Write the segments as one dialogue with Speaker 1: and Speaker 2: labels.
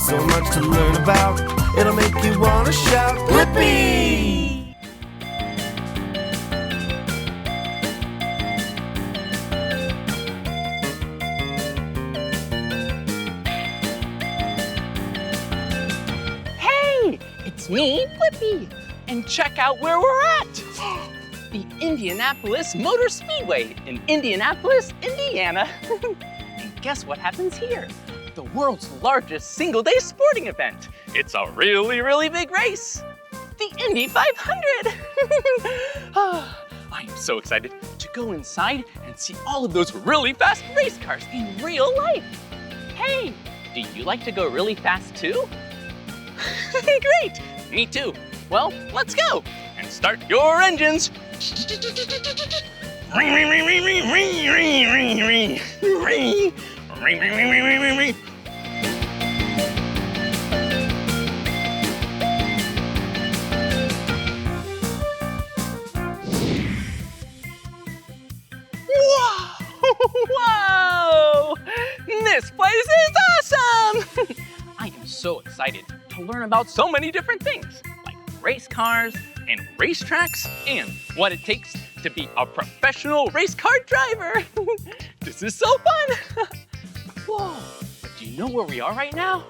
Speaker 1: so much to learn about. It'll make you want to shout, Blippi!
Speaker 2: Hey, it's me, Blippi. And check out where we're at. The Indianapolis Motor Speedway in Indianapolis, Indiana. And guess what happens here? The world's largest single-day sporting event. It's a really, really big race. The Indy 500. I am so excited to go inside and see all of those really fast race cars in real life. Hey, do you like to go really fast too? Great, me too. Well, let's go and start your engines. Whoa! This place is awesome! I am so excited to learn about so many different things, like race cars and racetracks and what it takes to be a professional race car driver. This is so fun! Whoa, but do you know where we are right now?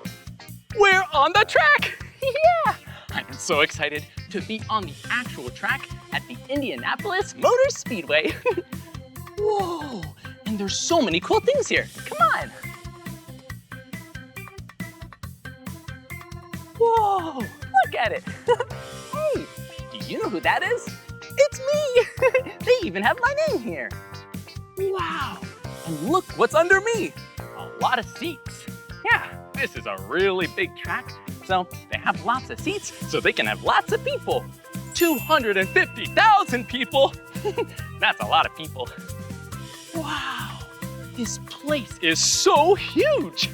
Speaker 2: We're on the track! Yeah! I'm so excited to be on the actual track at the Indianapolis Motor Speedway. Whoa, and there's so many cool things here. Come on. Whoa, look at it. Hey, do you know who that is? It's me. They even have my name here. Wow, and look what's under me. A lot of seats. Yeah, this is a really big track, so they have lots of seats so they can have lots of people. 250,000 people. That's a lot of people. Wow, this place is so huge.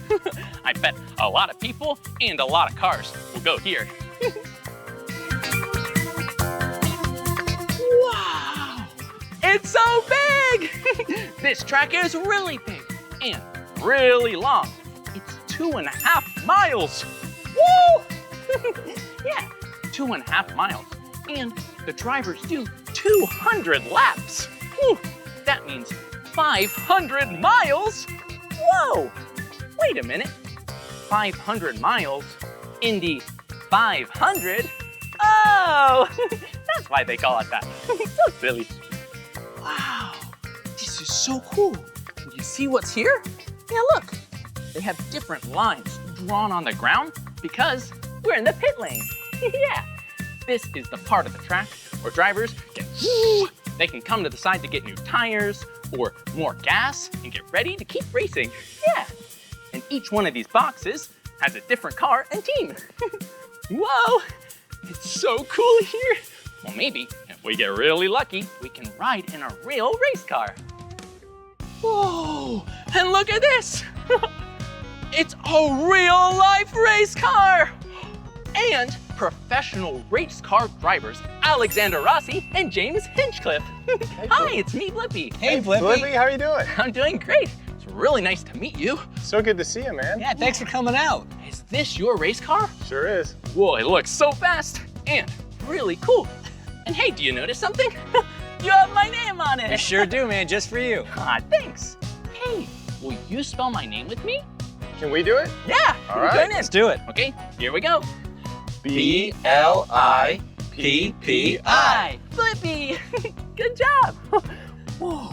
Speaker 2: I bet a lot of people and a lot of cars will go here. Wow, it's so big. This track is really big and really long. It's 2.5 miles. Woo! Yeah, 2.5 miles. And the drivers do 200 laps. Whew, that means 500 miles? Whoa! Wait a minute. 500 miles? Indy 500? Oh! That's why they call it that. So silly. Wow, this is so cool. You see what's here? Yeah, look. They have different lines drawn on the ground because we're in the pit lane. Yeah. This is the part of the track where drivers they can come to the side to get new tires or more gas and get ready to keep racing. Yeah, and each one of these boxes has a different car and team. Whoa, it's so cool here. Well, maybe if we get really lucky, we can ride in a real race car. Whoa, and look at this. It's a real life race car. And professional race car drivers Alexander Rossi and James Hinchcliffe. Hey, hi, it's me, Blippi.
Speaker 3: Hey, Blippi.
Speaker 4: Blippi, how are you doing?
Speaker 2: I'm doing great. It's really nice to meet you.
Speaker 4: So good to see you, man.
Speaker 3: Yeah, thanks for coming out.
Speaker 2: Is this your race car?
Speaker 4: Sure is.
Speaker 2: Whoa, it looks so fast and really cool. And hey, do you notice something? You have my name on it.
Speaker 3: You sure do, man, just for you.
Speaker 2: Ah, thanks. Hey, will you spell my name with me?
Speaker 4: Can we do it?
Speaker 2: Yeah,
Speaker 4: All right.
Speaker 2: join in.
Speaker 3: Let's do it.
Speaker 2: Okay, here we go.
Speaker 1: B-L-I-P-P-I.
Speaker 2: Blippi! Good job! Whoa,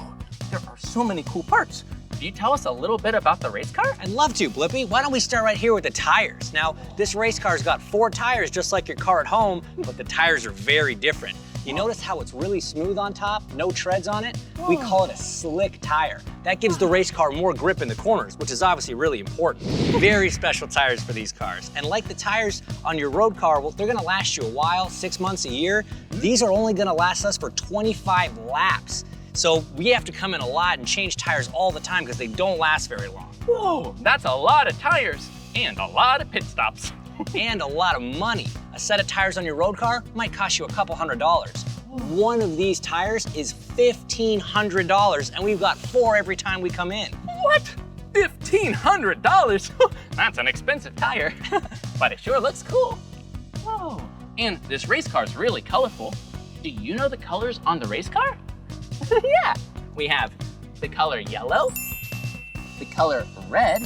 Speaker 2: there are so many cool parts. Can you tell us a little bit about the race car?
Speaker 3: I'd love to, Blippi. Why don't we start right here with the tires? Now, this race car's got 4 tires just like your car at home, but the tires are very different. You notice how it's really smooth on top, no treads on it? We call it a slick tire. That gives the race car more grip in the corners, which is obviously really important. Very special tires for these cars. And like the tires on your road car, well, they're gonna last you a while, 6 months, a year. These are only gonna last us for 25 laps. So we have to come in a lot and change tires all the time because they don't last very long.
Speaker 2: Whoa, that's a lot of tires and a lot of pit stops.
Speaker 3: And a lot of money. A set of tires on your road car might cost you a couple $100. One of these tires is $1,500, and we've got 4 every time we come in.
Speaker 2: What? $1,500? That's an expensive tire, but it sure looks cool. Whoa. And this race car is really colorful. Do you know the colors on the race car? Yeah, we have the color yellow, the color red,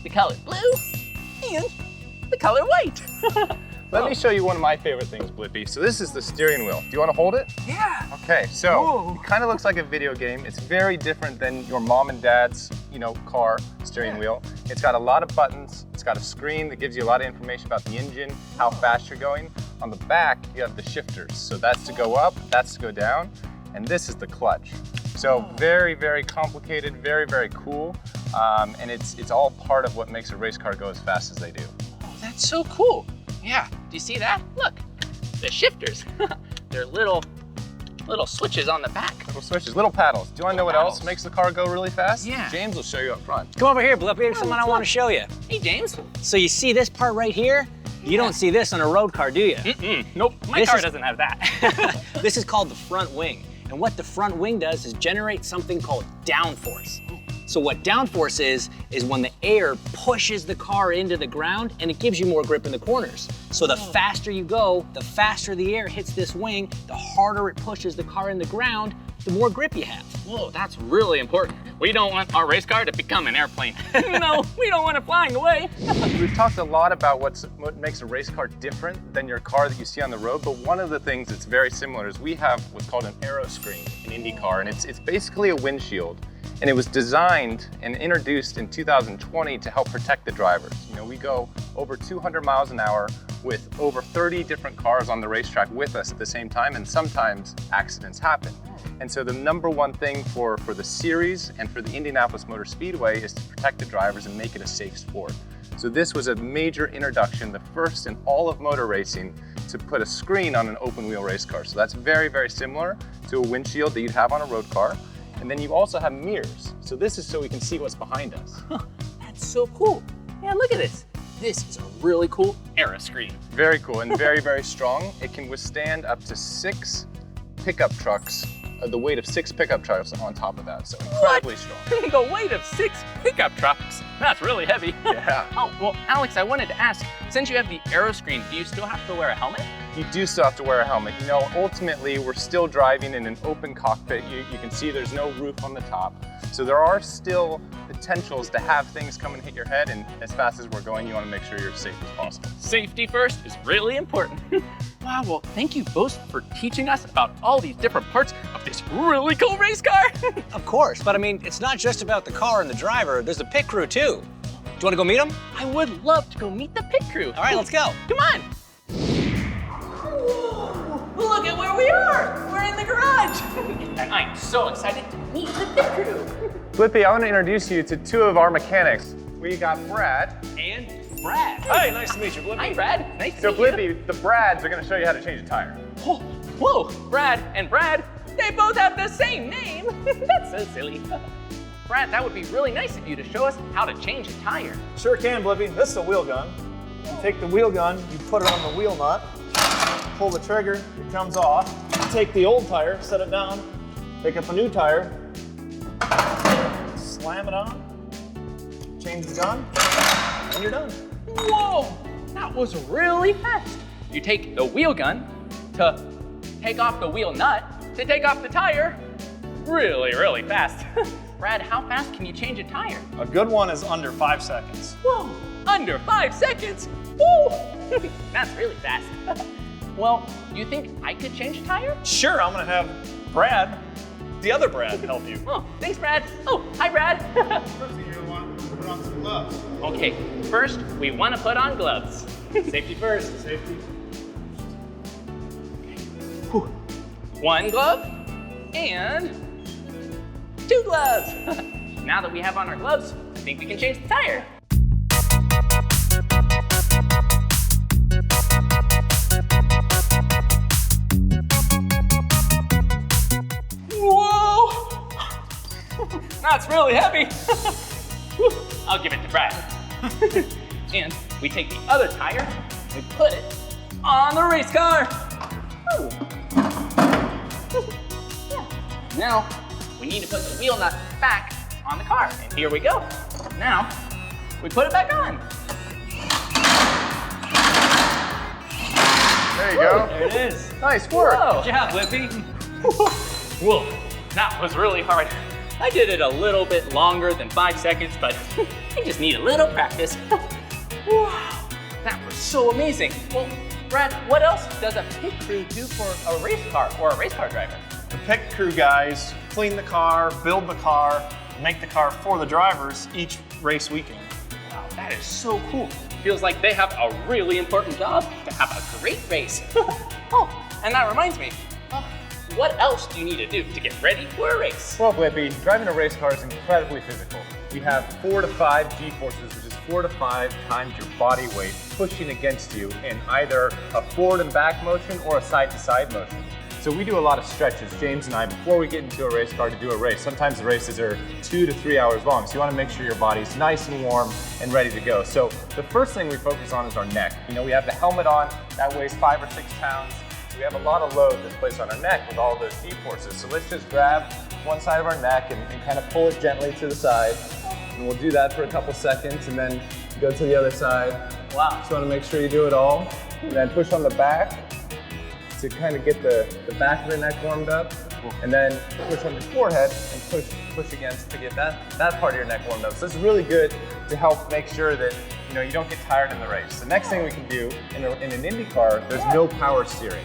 Speaker 2: the color blue, and the color white.
Speaker 4: Let me show you one of my favorite things, Blippi. So this is the steering wheel. Do you want to hold it?
Speaker 2: Yeah.
Speaker 4: Okay, so
Speaker 2: Whoa.
Speaker 4: it kind of looks like a video game. It's very different than your mom and dad's, car steering wheel. It's got a lot of buttons. It's got a screen that gives you a lot of information about the engine, how fast you're going. On the back, you have the shifters. So that's to go up, that's to go down, and this is the clutch. So very, very complicated, very, very cool. And it's all part of what makes a race car go as fast as they do.
Speaker 2: Oh, that's so cool. Yeah, do you see that? Look, the shifters. They're little switches on the back.
Speaker 4: Little switches, little paddles. Do you want to know what else makes the car go really fast?
Speaker 2: Yeah.
Speaker 4: James will show you up front.
Speaker 3: Come over here, Blippi. There's something I want to show you.
Speaker 2: Hey, James.
Speaker 3: So you see this part right here? You don't see this on a road car, do you?
Speaker 2: Nope, my
Speaker 3: This
Speaker 2: car
Speaker 3: is-
Speaker 2: doesn't have that.
Speaker 3: This is called the front wing. And what the front wing does is generate something called downforce. So what downforce is when the air pushes the car into the ground and it gives you more grip in the corners. So the faster you go, the faster the air hits this wing, the harder it pushes the car in the ground, the more grip you have.
Speaker 2: Whoa, that's really important. We don't want our race car to become an airplane. No, we don't want it flying away.
Speaker 4: We've talked a lot about what makes a race car different than your car that you see on the road, but one of the things that's very similar is we have what's called an aero screen in Indy car, and it's basically a windshield. And it was designed and introduced in 2020 to help protect the drivers. We go over 200 miles an hour with over 30 different cars on the racetrack with us at the same time, and sometimes accidents happen. And so the number one thing for the series and for the Indianapolis Motor Speedway is to protect the drivers and make it a safe sport. So this was a major introduction, the first in all of motor racing to put a screen on an open wheel race car. So that's very, very similar to a windshield that you'd have on a road car. And then you also have mirrors. So this is so we can see what's behind us.
Speaker 2: That's so cool. Yeah, look at this. This is a really cool aero screen.
Speaker 4: Very cool and very, very strong. It can withstand up to 6 pickup trucks, the weight of 6 pickup trucks on top of that. So incredibly strong.
Speaker 2: The weight of 6 pickup trucks. That's really heavy.
Speaker 4: Yeah.
Speaker 2: Oh, well, Alex, I wanted to ask, since you have the aero screen, do you still have to wear a helmet?
Speaker 4: You do still have to wear a helmet. Ultimately, we're still driving in an open cockpit. You can see there's no roof on the top. So there are still potentials to have things come and hit your head, and as fast as we're going, you want to make sure you're as safe as possible.
Speaker 2: Safety first is really important. Wow, well, thank you both for teaching us about all these different parts of this really cool race car.
Speaker 3: Of course, but I mean, it's not just about the car and the driver. There's the pit crew too. Do you want to go meet them?
Speaker 2: I would love to go meet the pit crew.
Speaker 3: All right, let's go.
Speaker 2: Come on. Look at where we are. We're in the garage. And I'm so excited to meet the pit crew.
Speaker 4: Blippi, I want to introduce you to 2 of our mechanics. We got Brad.
Speaker 2: And Brad.
Speaker 4: Hi, nice to meet you, Blippi.
Speaker 2: Hi, Brad. Nice to
Speaker 4: So
Speaker 2: meet you.
Speaker 4: Blippi, the Brads are going to show you how to change a tire.
Speaker 2: Oh, whoa, Brad and Brad, they both have the same name. That's so silly. Brad, that would be really nice of you to show us how to change a tire.
Speaker 5: Sure can, Blippi. This is a wheel gun. You take the wheel gun, you put it on the wheel nut, pull the trigger, it comes off. You take the old tire, set it down, pick up a new tire, slam it on, change the gun, and you're done.
Speaker 2: Whoa, that was really fast. You take the wheel gun to take off the wheel nut to take off the tire. Really, really fast. Brad, how fast can you change a tire?
Speaker 5: A good one is under 5 seconds.
Speaker 2: Whoa, under 5 seconds. Woo! That's really fast. Well, you think I could change a tire?
Speaker 5: Sure, I'm gonna have Brad, the other Brad, help you.
Speaker 2: Oh, thanks, Brad. Oh, hi, Brad.
Speaker 5: First thing you're gonna want to put on some gloves.
Speaker 2: Okay, first we want to put on gloves. Safety first.
Speaker 5: Safety.
Speaker 2: Whew. 1 glove and 2 gloves. Now that we have on our gloves, I think we can change the tire. Whoa! That's really heavy. Whew. I'll give it to Brad. And we take the other tire, we put it on the race car. Whew. Yeah. Now, we need to put the wheel nut back on the car. And here we go. Now, we put it back on.
Speaker 4: There you go.
Speaker 3: There it is.
Speaker 4: Nice work.
Speaker 2: Whoa.
Speaker 3: Good job, Blippi.
Speaker 2: Whoa, that was really hard. I did it a little bit longer than 5 seconds, but I just need a little practice. Wow, that was so amazing. Well, Brad, what else does a pit crew do for a race car or a race car driver?
Speaker 5: The pit crew guys clean the car, build the car, make the car for the drivers each race weekend.
Speaker 2: Wow, that is so cool. Feels like they have a really important job to have a great race. Oh, and that reminds me, what else do you need to do to get ready for a race?
Speaker 4: Well, Blippi, driving a race car is incredibly physical. We have 4 to 5 G-forces, which is 4 to 5 times your body weight pushing against you in either a forward and back motion or a side to side motion. So we do a lot of stretches, James and I, before we get into a race car to do a race. Sometimes the races are 2 to 3 hours long, so you want to make sure your body's nice and warm and ready to go. So the first thing we focus on is our neck. You know, we have the helmet on, that weighs 5 or 6 pounds. We have a lot of load that's placed on our neck with all of those G-forces. So let's just grab one side of our neck and kind of pull it gently to the side. And we'll do that for a couple seconds and then go to the other side.
Speaker 3: Wow.
Speaker 4: Just want to make sure you do it all. And then push on the back to kind of get the back of the neck warmed up. And then push on your forehead and push against to get that part of your neck warmed up. So it's really good to help make sure that you don't get tired in the race. The next thing we can do in an Indy car, there's no power steering.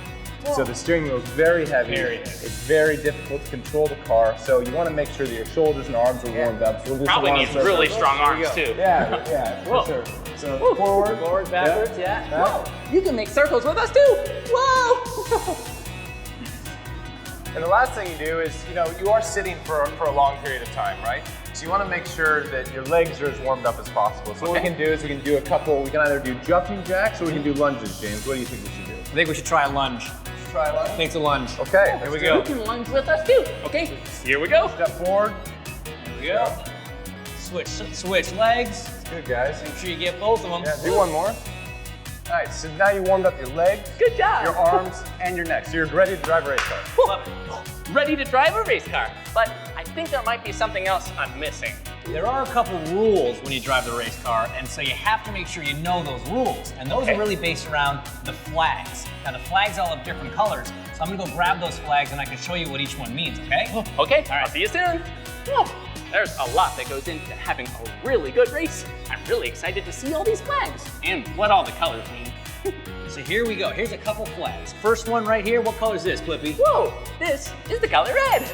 Speaker 4: So the steering wheel is very heavy. It's very difficult to control the car. So you want to make sure that your shoulders and arms are warmed up. So we'll do
Speaker 2: Probably
Speaker 4: some arm
Speaker 2: needs
Speaker 4: circles.
Speaker 2: really strong arms too.
Speaker 4: Yeah,
Speaker 2: Whoa.
Speaker 4: for sure. So forward,
Speaker 3: backwards, yeah.
Speaker 2: Whoa, you can make circles with us too. Whoa.
Speaker 4: And the last thing you do is, you are sitting for a long period of time, right? So you want to make sure that your legs are as warmed up as possible. So what we can do is we can do we can either do jumping jacks or we can do lunges, James. What do you think we should do?
Speaker 3: I think we should try a lunge.
Speaker 4: Try a lunge?
Speaker 3: I think it's a lunge.
Speaker 4: Okay, here we go.
Speaker 2: You can lunge with us too. Okay, here we go.
Speaker 4: Step forward.
Speaker 3: Here we go. Switch legs.
Speaker 4: Good, guys.
Speaker 3: Make sure you get both of them.
Speaker 4: Yeah, do one more. Nice, so now you warmed up your legs,
Speaker 2: Good job.
Speaker 4: your arms, and your neck. So you're ready to drive a race car.
Speaker 3: Love it.
Speaker 2: Ready to drive a race car, but I think there might be something else I'm missing.
Speaker 3: There are a couple rules when you drive the race car, and so you have to make sure you know those rules. And those are really based around the flags. Now the flags all have different colors, so I'm gonna go grab those flags and I can show you what each one means, okay?
Speaker 2: Okay, all right, see you soon. Whoa, there's a lot that goes into having a really good race. I'm really excited to see all these flags and what all the colors mean.
Speaker 3: So here we go. Here's a couple flags. First one right here, what color is this, Blippi?
Speaker 2: Whoa, this is the color red.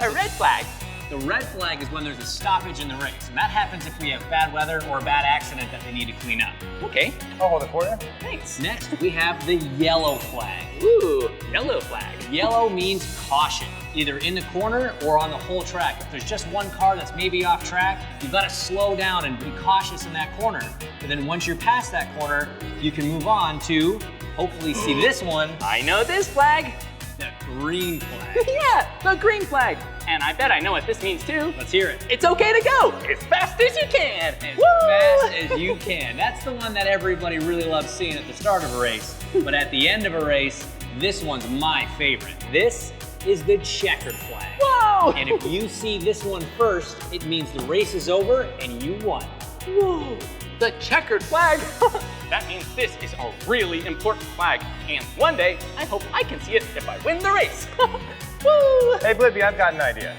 Speaker 2: A red flag.
Speaker 3: The red flag is when there's a stoppage in the race, and that happens if we have bad weather or a bad accident that they need to clean up.
Speaker 2: Okay,
Speaker 4: I'll hold it for you.
Speaker 2: thanks.
Speaker 3: Next, we have the yellow flag.
Speaker 2: Ooh, yellow flag.
Speaker 3: Yellow means caution, either in the corner or on the whole track. If there's just one car that's maybe off track, you've got to slow down and be cautious in that corner. And then once you're past that corner, you can move on to, hopefully see this one,
Speaker 2: I know this flag.
Speaker 3: the green flag.
Speaker 2: Yeah, the green flag. And I bet I know what this means too.
Speaker 3: Let's hear it.
Speaker 2: It's okay to go as fast as you can.
Speaker 3: As
Speaker 2: Woo!
Speaker 3: fast as you can. That's the one that everybody really loves seeing at the start of a race. But at the end of a race, this one's my favorite. This is the checkered flag.
Speaker 2: Whoa!
Speaker 3: And if you see this one first, it means the race is over and you won.
Speaker 2: Whoa, the checkered flag. That means this is a really important flag. And one day, I hope I can see it if I win the race. Woo!
Speaker 4: Hey, Blippi, I've got an idea.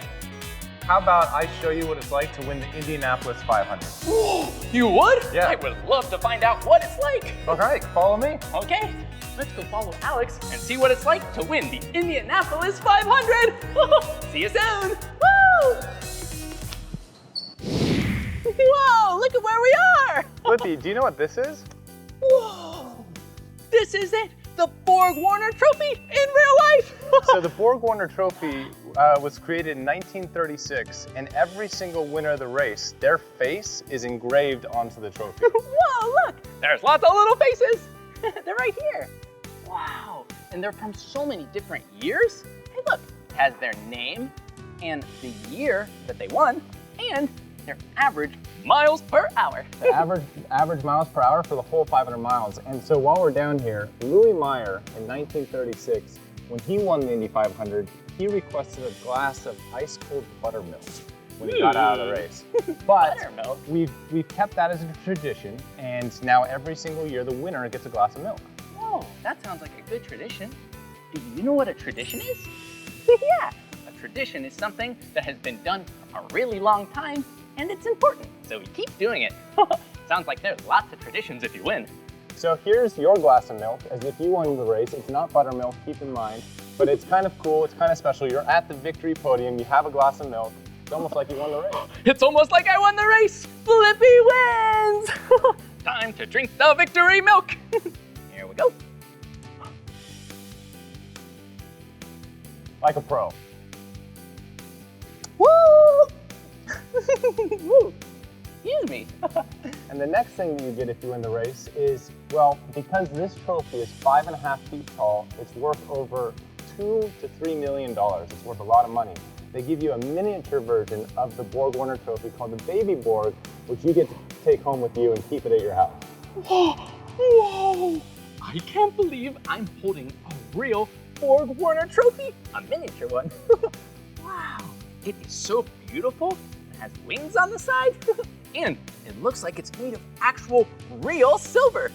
Speaker 4: How about I show you what it's like to win the Indianapolis 500?
Speaker 2: You would?
Speaker 4: Yeah.
Speaker 2: I would love to find out what it's like.
Speaker 4: All right, follow me.
Speaker 2: Okay, let's go follow Alex and see what it's like to win the Indianapolis 500. See you soon. Woo! Whoa, look at where we are.
Speaker 4: Blippi, do you know what this is?
Speaker 2: Whoa, this is it. The Borg-Warner Trophy in real life.
Speaker 4: So the Borg-Warner Trophy was created in 1936, and every single winner of the race, their face is engraved onto the trophy.
Speaker 2: Whoa, look, there's lots of little faces. They're right here. Wow, and they're from so many different years. Hey, look, it has their name and the year that they won and their average miles per hour.
Speaker 4: The average miles per hour for the whole 500 miles. And so while we're down here, Louis Meyer in 1936, when he won the Indy 500, he requested a glass of ice cold buttermilk. when he got out of the race. But
Speaker 2: Buttermilk?
Speaker 4: we've kept that as a tradition, and now every single year the winner gets a glass of milk.
Speaker 2: Whoa, that sounds like a good tradition. Do you know what a tradition is? Yeah, a tradition is something that has been done for a really long time, and it's important, so we keep doing it. Sounds like there's lots of traditions if you win.
Speaker 4: So here's your glass of milk, as if you won the race. It's not buttermilk, keep in mind, but it's kind of cool, it's kind of special. You're at the victory podium, you have a glass of milk. It's almost like you won the race.
Speaker 2: It's almost like I won the race. Blippi wins. Time to drink the victory milk. Here we go.
Speaker 4: Like a pro.
Speaker 2: Woo! Woo! Excuse me.
Speaker 4: And the next thing that you get if you win the race is, well, because this trophy is 5.5 feet tall, it's worth over $2 to $3 million. It's worth a lot of money. They give you a miniature version of the Borg Warner trophy called the Baby Borg, which you get to take home with you and keep it at your house.
Speaker 2: Whoa! I can't believe I'm holding a real Borg Warner trophy, a miniature one. Wow, it is so beautiful. It has wings on the side, and it looks like it's made of actual real silver.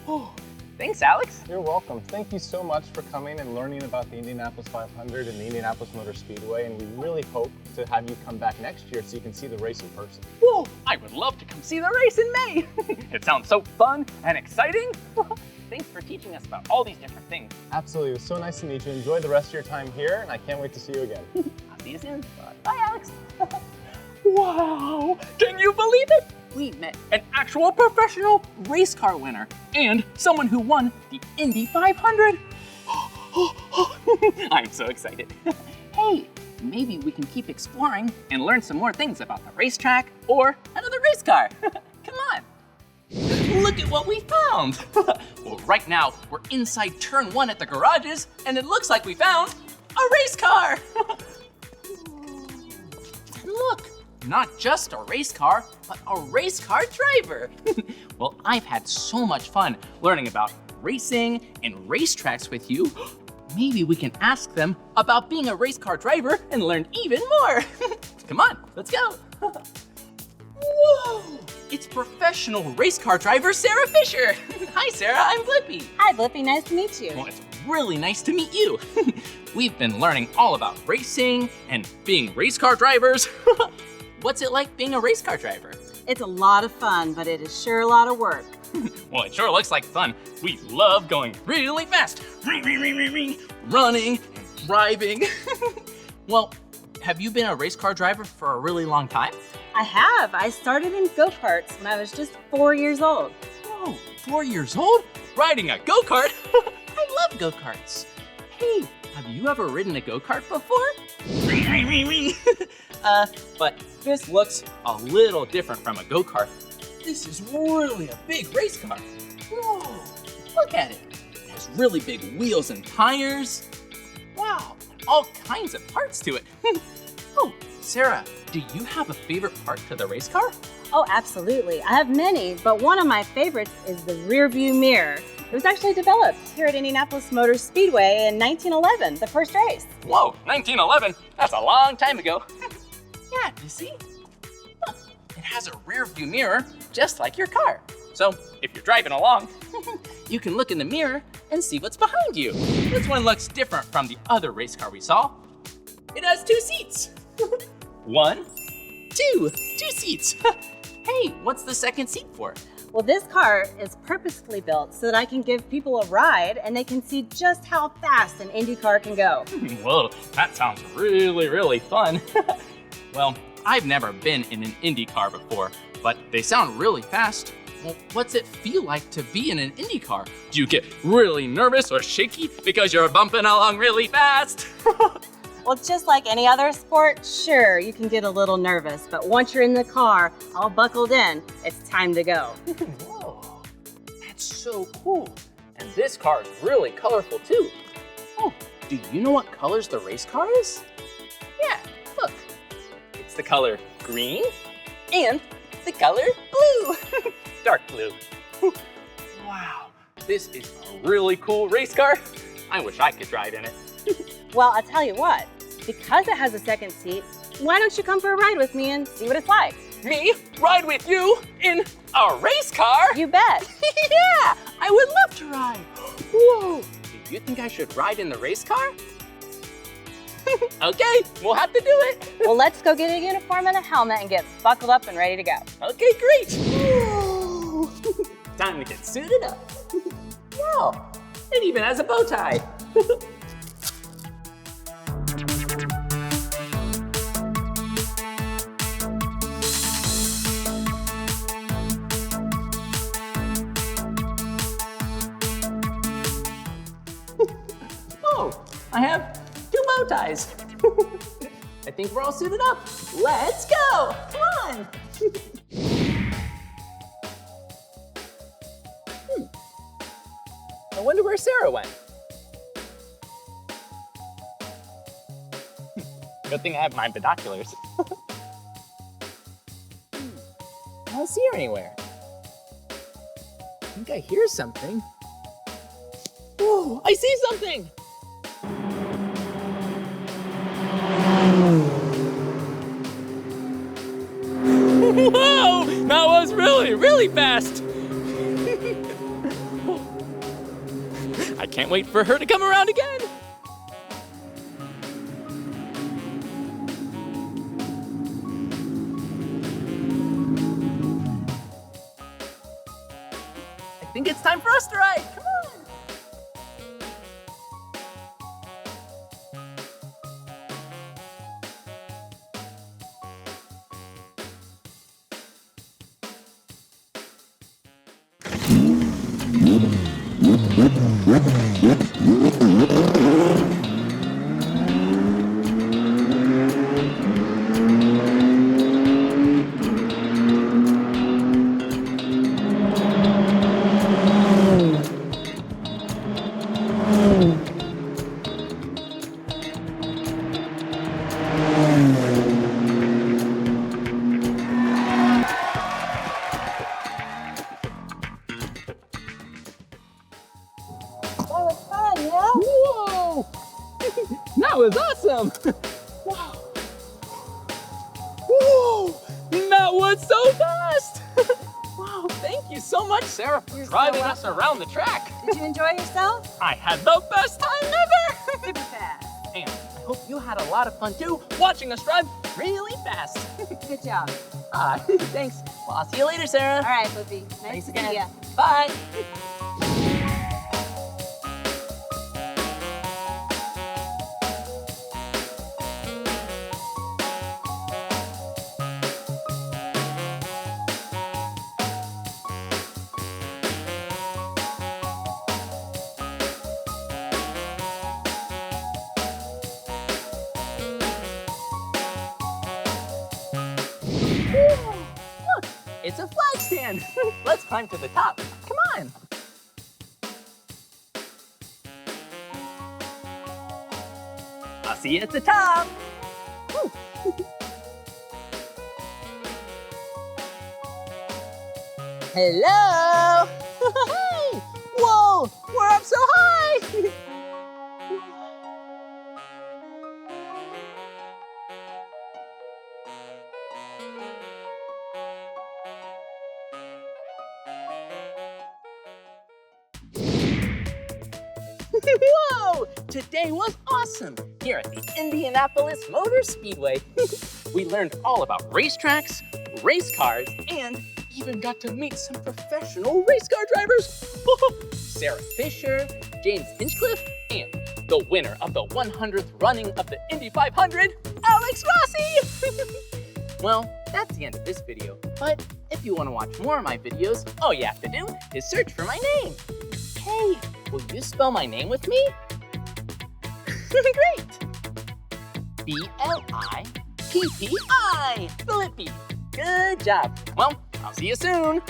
Speaker 2: Oh, thanks, Alex.
Speaker 4: You're welcome. Thank you so much for coming and learning about the Indianapolis 500 and the Indianapolis Motor Speedway, and we really hope to have you come back next year so you can see the race in person.
Speaker 2: Whoa, I would love to come see the race in May. It sounds so fun and exciting. Thanks for teaching us about all these different things.
Speaker 4: Absolutely. It was so nice to meet you. Enjoy the rest of your time here, and I can't wait to see you again.
Speaker 2: I'll see you soon. Bye, Alex. Wow, can you believe it? We met an actual professional race car winner and someone who won the Indy 500. I'm so excited. Hey, maybe we can keep exploring and learn some more things about the racetrack or another race car. Come on. Look at what we found. Well, right now we're inside turn 1 at the garages, and it looks like we found a race car. And look, not just a race car, but a race car driver. Well, I've had so much fun learning about racing and racetracks with you. Maybe we can ask them about being a race car driver and learn even more. Come on, let's go. Whoa! It's professional race car driver Sarah Fisher. Hi, Sarah, I'm Blippi.
Speaker 6: Hi, Blippi, nice to meet you.
Speaker 2: Well, it's really nice to meet you. We've been learning all about racing and being race car drivers. What's it like being a race car driver?
Speaker 6: It's a lot of fun, but it is sure a lot of work.
Speaker 2: Well, it sure looks like fun. We love going really fast, running and driving. Well, have you been a race car driver for a really long time?
Speaker 6: I have. I started in go-karts when I was just 4 years old.
Speaker 2: Whoa, 4 years old? Riding a go-kart? I love go-karts. Hey, have you ever ridden a go-kart before? But this looks a little different from a go-kart. This is really a big race car. Whoa, look at it. It has really big wheels and tires. Wow, all kinds of parts to it. Oh, Sarah, do you have a favorite part to the race car?
Speaker 6: Oh, absolutely. I have many, but one of my favorites is the rear view mirror. It was actually developed here at Indianapolis Motor Speedway in 1911, the first race.
Speaker 2: Whoa, 1911? That's a long time ago. Yeah, you see? Look, it has a rear view mirror just like your car. So if you're driving along, you can look in the mirror and see what's behind you. This one looks different from the other race car we saw. It has 2 seats. 1, 2 seats. Hey, what's the second seat for?
Speaker 6: Well, this car is purposefully built so that I can give people a ride and they can see just how fast an Indy car can go.
Speaker 2: Whoa, that sounds really, really fun. Well, I've never been in an Indy car before, but they sound really fast. Well, what's it feel like to be in an Indy car? Do you get really nervous or shaky because you're bumping along really fast?
Speaker 6: Well, just like any other sport, sure, you can get a little nervous, but once you're in the car, all buckled in, it's time to go.
Speaker 2: Whoa, that's so cool. And this car is really colorful too. Oh, do you know what colors the race car is? Yeah, look. It's the color green and the color blue. Dark blue. Wow, this is a really cool race car. I wish I could drive in it.
Speaker 6: Well, I'll tell you what, because it has a second seat, why don't you come for a ride with me and see what it's like?
Speaker 2: Me ride with you in a race car?
Speaker 6: You bet.
Speaker 2: Yeah, I would love to ride. Whoa, do you think I should ride in the race car? Okay, we'll have to do it.
Speaker 6: Well, let's go get a uniform and a helmet and get buckled up and ready to go.
Speaker 2: Okay, great. Whoa. Time to get suited up. Wow, it even has a bow tie. Oh, I have 2 bow ties. I think we're all suited up. Let's go, come on. I wonder where Sarah went. Good thing I have my binoculars. I don't see her anywhere. I think I hear something. Whoa, I see something! Whoa, that was really fast. I can't wait for her to come around again. I think it's time for us to ride. Come on. Whoa! That was awesome! Wow! Whoa! That was so fast! Wow, thank you so much, Sarah, for driving us around the track.
Speaker 6: Did you enjoy yourself?
Speaker 2: I had the best time ever!
Speaker 6: Super fast.
Speaker 2: And I hope you had a lot of fun too, watching us drive really fast.
Speaker 6: Good job.
Speaker 2: Thanks. Well, I'll see you later, Sarah.
Speaker 6: All right, Blippi. Nice
Speaker 2: Thanks
Speaker 6: to
Speaker 2: again.
Speaker 6: see ya.
Speaker 2: Bye. Look, it's a flag stand. Let's climb to the top. Come on. I'll see you at the top. Woo. Hello. Hey. Whoa, we're up so high. Whoa! Today was awesome here at the Indianapolis Motor Speedway. We learned all about racetracks, race cars, and even got to meet some professional race car drivers. Sarah Fisher, James Hinchcliffe, and the winner of the 100th running of the Indy 500, Alex Rossi! Well, that's the end of this video, but if you want to watch more of my videos, all you have to do is search for my name. Hey, will you spell my name with me? Great! B-L-I-P-P-I, Blippi. Good job. Well, I'll see you soon.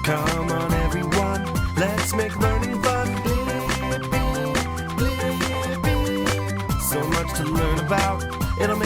Speaker 1: Come on everyone, let's make learning fun. So much to learn about, it'll make